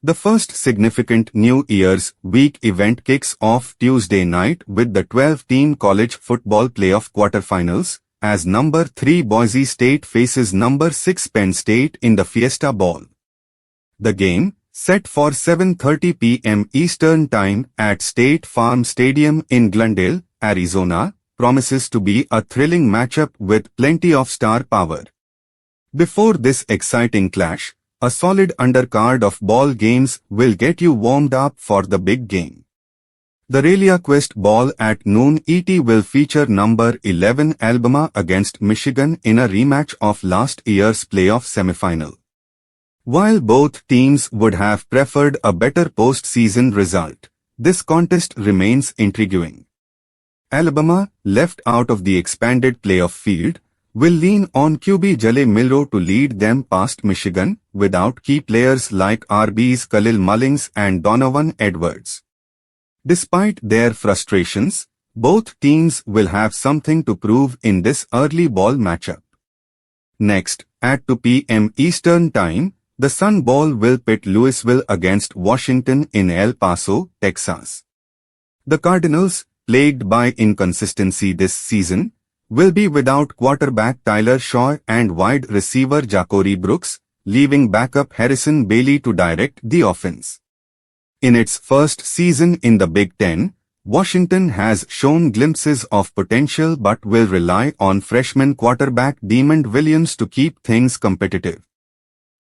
The first significant New Year's week event kicks off Tuesday night with the 12-team college football playoff quarterfinals, as number 3 Boise State faces number 6 Penn State in the Fiesta Bowl. The game, set for 7:30 p.m. Eastern Time at State Farm Stadium in Glendale, Arizona, promises to be a thrilling matchup with plenty of star power. Before this exciting clash, a solid undercard of ball games will get you warmed up for the big game. The ReliaQuest Bowl at noon ET will feature number 11 Alabama against Michigan in a rematch of last year's playoff semifinal. While both teams would have preferred a better postseason result, this contest remains intriguing. Alabama, left out of the expanded playoff field, will lean on QB Jaylen Reed to lead them past Michigan, without key players like RBs Khalil Mullings and Donovan Edwards. Despite their frustrations, both teams will have something to prove in this early ball matchup. Next, at 2 p.m. Eastern Time, the Sun Bowl will pit Louisville against Washington in El Paso, Texas. The Cardinals, plagued by inconsistency this season, will be without quarterback Tyler Shaw and wide receiver Ja'Cory Brooks, leaving backup Harrison Bailey to direct the offense. In its first season in the Big Ten, Washington has shown glimpses of potential but will rely on freshman quarterback Demond Williams to keep things competitive.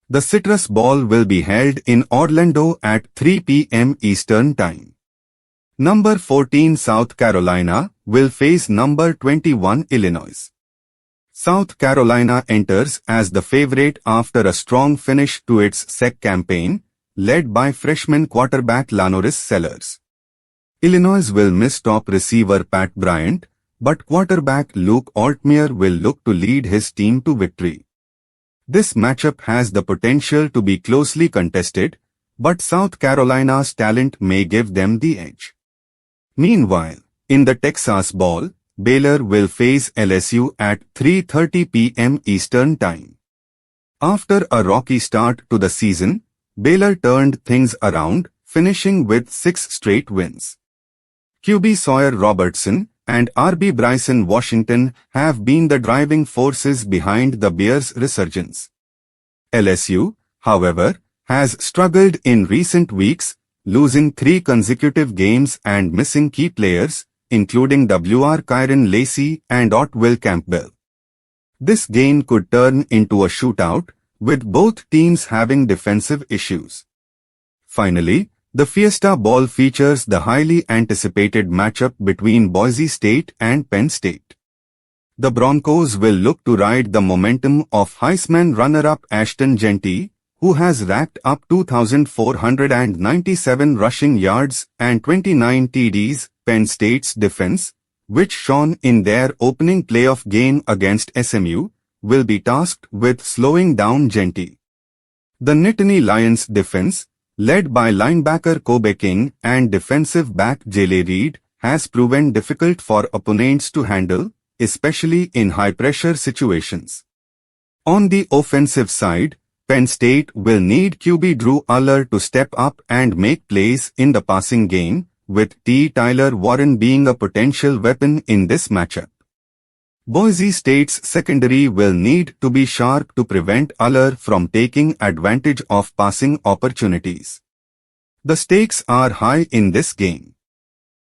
The Citrus Bowl will be held in Orlando at 3 p.m. Eastern Time. Number 14 South Carolina will face number 21 Illinois. South Carolina enters as the favorite after a strong finish to its SEC campaign, led by freshman quarterback Lanoris Sellers. Illinois will miss top receiver Pat Bryant, but quarterback Luke Altmaier will look to lead his team to victory. This matchup has the potential to be closely contested, but South Carolina's talent may give them the edge. Meanwhile, in the Texas Bowl, Baylor will face LSU at 3:30 p.m. Eastern Time. After a rocky start to the season, Baylor turned things around, finishing with 6 straight wins. QB Sawyer Robertson and RB Bryson Washington have been the driving forces behind the Bears' resurgence. LSU, however, has struggled in recent weeks, losing 3 consecutive games and missing key players, including W.R. Kyron Lacey and Otwell Campbell. This game could turn into a shootout, with both teams having defensive issues. Finally, the Fiesta Bowl features the highly anticipated matchup between Boise State and Penn State. The Broncos will look to ride the momentum of Heisman runner-up Ashton Jeanty, who has racked up 2,497 rushing yards and 29 TDs. Penn State's defense, which shone in their opening playoff game against SMU, will be tasked with slowing down Jeanty. The Nittany Lions defense, led by linebacker Kobe King and defensive back Jaylen Reed, has proven difficult for opponents to handle, especially in high-pressure situations. On the offensive side, Penn State will need QB Drew Allar to step up and make plays in the passing game, with Tyler Warren being a potential weapon in this matchup. Boise State's secondary will need to be sharp to prevent Allar from taking advantage of passing opportunities. The stakes are high in this game.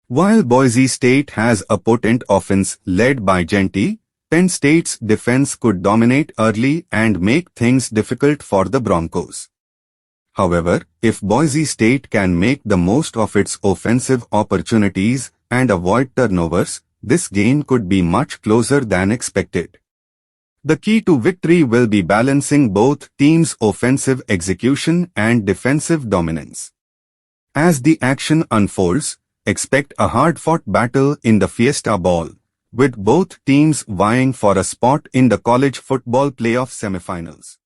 While Boise State has a potent offense led by Jeanty, Penn State's defense could dominate early and make things difficult for the Broncos. However, if Boise State can make the most of its offensive opportunities and avoid turnovers, this game could be much closer than expected. The key to victory will be balancing both teams' offensive execution and defensive dominance. As the action unfolds, expect a hard-fought battle in the Fiesta Bowl, with both teams vying for a spot in the college football playoff semifinals.